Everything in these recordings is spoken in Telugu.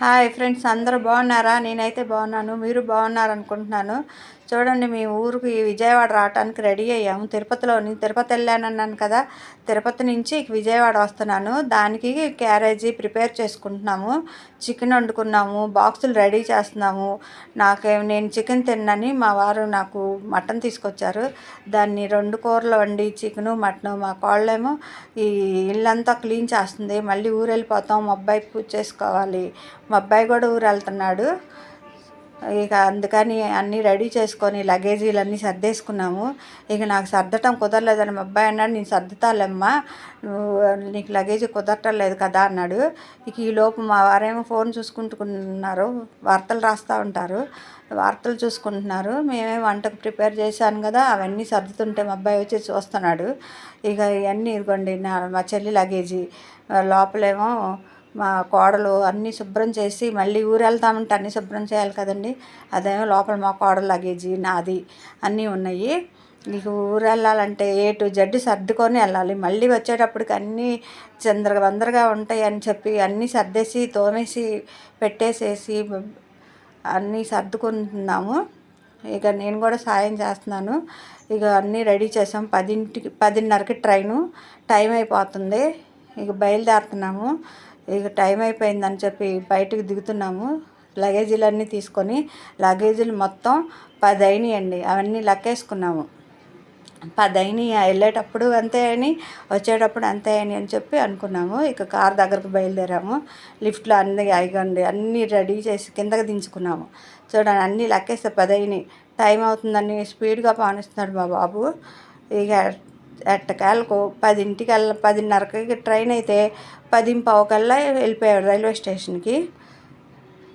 హాయ్ ఫ్రెండ్స్, అందరూ బాగున్నారా? నేనైతే బాగున్నాను. మీరు బాగున్నారనుకుంటున్నాను. చూడండి, మేము ఊరికి విజయవాడ రావడానికి రెడీ అయ్యాము. తిరుపతి వెళ్ళానన్నాను కదా, తిరుపతి నుంచి విజయవాడ వస్తున్నాను. దానికి క్యారేజీ ప్రిపేర్ చేసుకుంటున్నాము. చికెన్ వండుకున్నాము, బాక్సులు రెడీ చేస్తున్నాము. నేను చికెన్ తిన్నాని మా వారు నాకు మటన్ తీసుకొచ్చారు. దాన్ని 2 కూరలు వండి, చికెను మటను. మా కోళ్ళేమో ఈ ఇల్లంతా క్లీన్ చేస్తుంది. మళ్ళీ ఊరు వెళ్ళిపోతాం, మా అబ్బాయి పూజ చేసుకోవాలి. మా అబ్బాయి కూడా ఊరు వెళ్తున్నాడు. ఇక అందుకని అన్నీ రెడీ చేసుకొని లగేజీలన్నీ సర్దేసుకున్నాము. ఇక నాకు సర్దటం కుదరలేదని మా అబ్బాయి అన్నాడు, నేను సర్దుతాలేమ్మా, నీకు లగేజీ కుదరటం లేదు కదా అన్నాడు. ఇక ఈలోపు మా వారేమో ఫోన్ చూసుకుంటున్నారు, వార్తలు రాస్తూ ఉంటారు, వార్తలు చూసుకుంటున్నారు. మేమేమో వంటకు ప్రిపేర్ చేశాను కదా, అవన్నీ సర్దుతుంటే మా అబ్బాయి వచ్చి చూస్తున్నాడు. ఇక ఇవన్నీ ఇదిగోండి మా చెల్లి లగేజీ. లోపలేమో మా కోడలు అన్నీ శుభ్రం చేసి, మళ్ళీ ఊరు వెళ్తామంటే అన్నీ శుభ్రం చేయాలి కదండి. అదేమో లోపల మా కోడలు లగేజీ, నాది అన్నీ ఉన్నాయి. నీకు ఊరు వెళ్ళాలంటే A to Z సర్దుకొని వెళ్ళాలి. మళ్ళీ వచ్చేటప్పటికి అన్నీ చిందరవందరగా ఉంటాయి అని చెప్పి అన్నీ సర్దేసి తోమేసి పెట్టేసేసి అన్నీ సర్దుకుంటున్నాము. ఇక నేను కూడా సాయం చేస్తున్నాను. ఇక అన్నీ రెడీ చేసాం. 10:30కి ట్రైను. టైం అయిపోతుంది. ఇక బయలుదేరుతున్నాము. ఇక టైం అయిపోయిందని చెప్పి బయటకు దిగుతున్నాము. లగేజీలన్నీ తీసుకొని, లగేజీలు మొత్తం 10 అయినాయండి. అవన్నీ లెక్కేసుకున్నాము. 10 అయినాయి. వెళ్ళేటప్పుడు అంతే అని, వచ్చేటప్పుడు అంతే అని చెప్పి అనుకున్నాము. ఇక కార్ దగ్గరకు బయలుదేరాము. లిఫ్ట్లో అన్నీ రెడీ చేసి కిందకి దించుకున్నాము. చూడండి, అన్నీ లెక్కేస్తే 10 అయినాయి. టైం అవుతుందని స్పీడ్గా పానిస్తున్నాడు మా బాబు. ఇక ఎట్టకేలకు 10:30కి ట్రైన్ అయితే 10:15 వెళ్ళిపోయాడు రైల్వే స్టేషన్కి.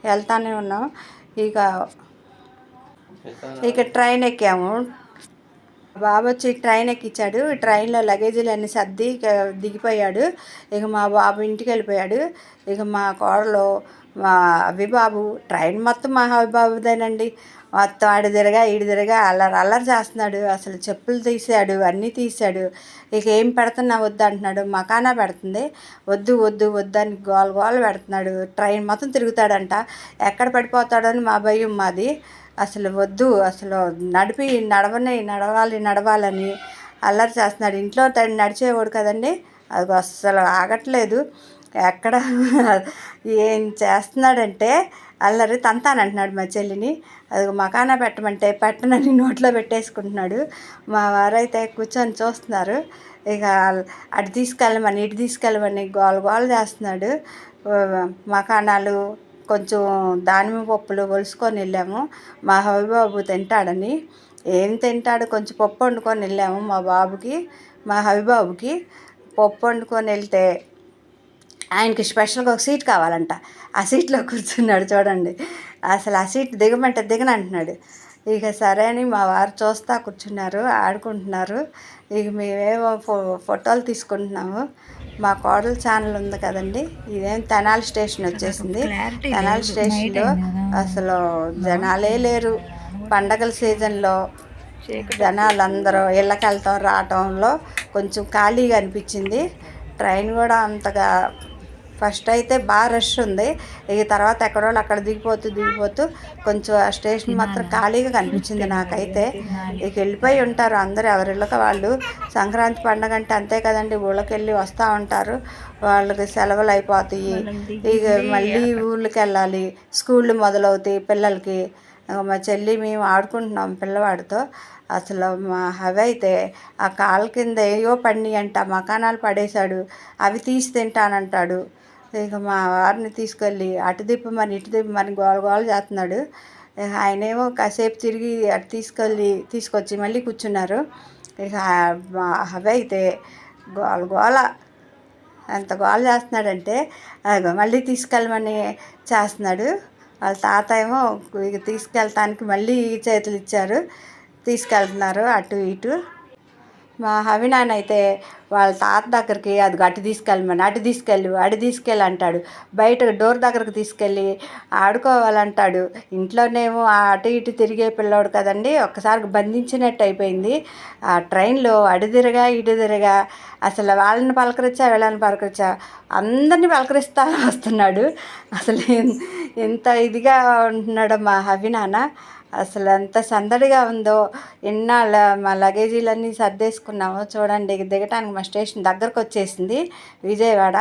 వెళ్తానే ఉన్నాం. ఇక ట్రైన్ ఎక్కాము. బాబు వచ్చి ట్రైన్ ఎక్కించాడు. ట్రైన్లో లగేజీలు అన్నీ సర్ది దిగిపోయాడు. ఇక మా బాబు ఇంటికి వెళ్ళిపోయాడు. ఇక మా కోడలు మా అభిబాబు, ట్రైన్ మొత్తం మా అభిబాబుదేనండి. మొత్తం ఆడు తిరగా ఈడు తిరగా అల్లరి చేస్తున్నాడు. అసలు చెప్పులు తీసాడు, అన్నీ తీసాడు. ఇక ఏం పెడుతున్నా వద్దు అంటున్నాడు. మకానా పెడుతుంది. వద్దు వద్దు వద్దు అని గోల పెడుతున్నాడు. ట్రైన్ మొత్తం తిరుగుతాడంట. ఎక్కడ పడిపోతాడని మా భయం మాది. అసలు వద్దు, అసలు నడవాలని అల్లరి చేస్తున్నాడు. ఇంట్లో నడిచేవాడు కదండి, అది అస్సలు ఆగట్లేదు. ఎక్కడ ఏం చేస్తున్నాడంటే అల్లరి. తంతానంటున్నాడు మా చెల్లిని. అది మకానా పెట్టమంటే పెట్టనని నోట్లో పెట్టేసుకుంటున్నాడు. మా వారైతే కూర్చొని చూస్తున్నారు. ఇక అటు తీసుకెళ్ళమని ఇటు తీసుకెళ్ళమని గోల చేస్తున్నాడు. మకానాలు, కొంచెం దానిమ్మ పప్పులు ఒలుసుకొని వెళ్ళాము. మా హబీబాబు తింటాడని. ఏం తింటాడు, కొంచెం పప్పు వండుకొని వెళ్ళాము. మా హబీబాబుకి పప్పు వండుకొని వెళ్తే ఆయనకి స్పెషల్గా ఒక సీట్ కావాలంట. ఆ సీట్లో కూర్చున్నాడు. చూడండి, అసలు ఆ సీట్ దిగమంటే దిగనంటున్నాడు. ఇక సరే అని మా వారు చూస్తా కూర్చున్నారు, ఆడుకుంటున్నారు. ఇక మేమేమో ఫోటోలు తీసుకుంటున్నాము. మా కోడలు ఛానల్ ఉంది కదండి, ఇదేం తెనాలి స్టేషన్ వచ్చేసింది. తెనాలి స్టేషన్లో అసలు జనాలే లేరు. పండగల సీజన్లో జనాలు అందరూ ఇళ్ళకి వెళ్తాం రావటంలో కొంచెం ఖాళీగా అనిపించింది. ట్రైన్ కూడా అంతగా ఫస్ట్ అయితే బాగా రష్ ఉంది. ఇక తర్వాత ఎక్కడోళ్ళు అక్కడ దిగిపోతూ కొంచెం ఆ స్టేషన్ మాత్రం ఖాళీగా కనిపించింది నాకైతే. ఇక వెళ్ళిపోయి ఉంటారు అందరూ ఎవరిళ్ళకి వాళ్ళు. సంక్రాంతి పండగ అంటే అంతే కదండి, ఊళ్ళకి వెళ్ళి వస్తూ ఉంటారు. వాళ్ళకి సెలవులు అయిపోతాయి. ఇక మళ్ళీ ఊళ్ళకి వెళ్ళాలి, స్కూళ్ళు మొదలవుతాయి పిల్లలకి. మా చెల్లి మేము ఆడుకుంటున్నాం పిల్లవాడితో. అసలు మా హవి అయితే ఆ కాళ్ళ కింద ఏవో పడినాయి అంట, మకానాలు పడేశాడు. అవి తీసి తింటానంటాడు. ఇక మా వారిని తీసుకెళ్ళి అటు దిప్పమని ఇటు దిప్పమని గోల చేస్తున్నాడు. ఆయనేమో కాసేపు తిరిగి అటు తీసుకొచ్చి మళ్ళీ కూర్చున్నారు. ఇక మా హవి అయితే గోల ఎంత గోల చేస్తున్నాడంటే మళ్ళీ తీసుకెళ్ళమని చేస్తున్నాడు. వాళ్ళ తాత ఏమో ఇక తీసుకెళ్ళటానికి మళ్ళీ చేతులు ఇచ్చారు, తీసుకెళ్తున్నారు అటు ఇటు. మా హవినాన్న అయితే వాళ్ళ తాత దగ్గరికి అది అటు తీసుకెళ్ళమని అటు తీసుకెళ్ళి అంటాడు. బయట డోర్ దగ్గరకు తీసుకెళ్ళి ఆడుకోవాలంటాడు. ఇంట్లోనేమో అటు ఇటు తిరిగే పిల్లోడు కదండి, ఒక్కసారికి బంధించినట్టు అయిపోయింది. ఆ ట్రైన్లో అటు తిరగా ఇటు తిరగా అసలు వాళ్ళని పలకరించా వీళ్ళని పలకరించా అందరినీ పలకరిస్తూ వస్తున్నాడు. అసలు ఎంత ఇదిగా ఉంటున్నాడో మా హవినాన్న. అసలు ఎంత సందడిగా ఉందో. ఇన్నాళ్ళ మా లగేజీలన్నీ సర్దేసుకున్నాము. చూడండి దిగటానికి మా స్టేషన్ దగ్గరకు వచ్చేసింది విజయవాడ.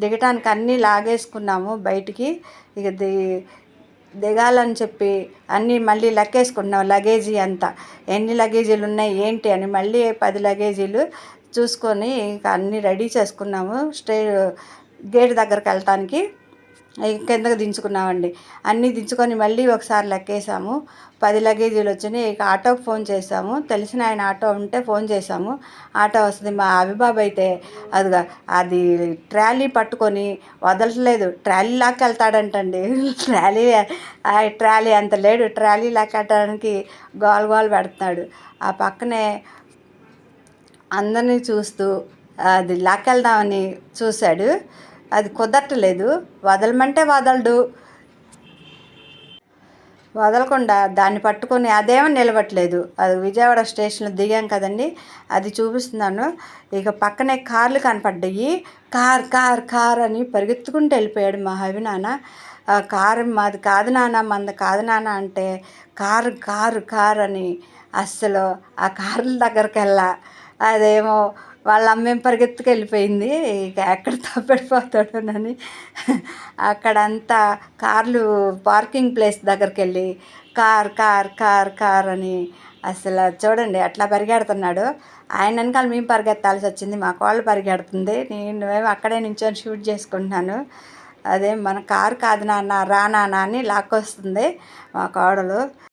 దిగటానికి అన్నీ లాగేసుకున్నాము బయటికి. ఇక దిగాలని చెప్పి అన్నీ మళ్ళీ లెక్కేసుకుంటున్నాం లగేజీ అంతా, ఎన్ని లగేజీలు ఉన్నాయి ఏంటి అని. మళ్ళీ 10 లగేజీలు చూసుకొని ఇక అన్నీ రెడీ చేసుకున్నాము గేట్ దగ్గరికి వెళ్ళటానికి. కిందకు దించుకున్నామండి. అన్నీ దించుకొని మళ్ళీ ఒకసారి లెక్కేసాము. 10 లగేజీలు వచ్చినాయి. ఇక ఆటోకి ఫోన్ చేసాము. తెలిసిన ఆయన ఆటో ఉంటే ఫోన్ చేసాము, ఆటో వస్తుంది. మా అభిబాబు అయితే అది ట్రాలీ పట్టుకొని వదలట్లేదు. ట్రాలీ లాక్కెళ్తాడంటండి. ట్రాలీ అంత లేడు, ట్రాలీ లాక్కెట్టడానికి గోల పెడుతున్నాడు. ఆ పక్కనే అందరినీ చూస్తూ అది లాక్కెళ్దామని చూశాడు. అది కుదరట్లేదు, వదలమంటే వదలకుండా దాన్ని పట్టుకొని అదేమో నిలవట్లేదు. అది విజయవాడ స్టేషన్లో దిగాం కదండి, అది చూపిస్తున్నాను. ఇక పక్కనే కార్లు కనపడ్డాయి. కార్ అని పరిగెత్తుకుంటూ వెళ్ళిపోయాడు మా హవినాన్న. కారు మాది కాదు నాన్న, మంది కాదు నాన్న అంటే కారు అని అస్సలు ఆ కార్ల దగ్గరికి అదేమో వాళ్ళ అమ్మేం పరిగెత్తుకెళ్ళిపోయింది. ఇక ఎక్కడ తప్పెడిపోతాడోనని అక్కడంతా కార్లు పార్కింగ్ ప్లేస్ దగ్గరికి వెళ్ళి కార్ అని అసలు చూడండి అట్లా పరిగెడుతున్నాడు. ఆయన వెనకాల మేము పరిగెత్తాల్సి వచ్చింది, మా కోళ్ళు పరిగెడుతుంది. నేను అక్కడే నించొని షూట్ చేసుకుంటున్నాను. అదే మన కారు కాదు నాన్న, రా నాన్న అని లాక్కొస్తుంది మా కోడలు.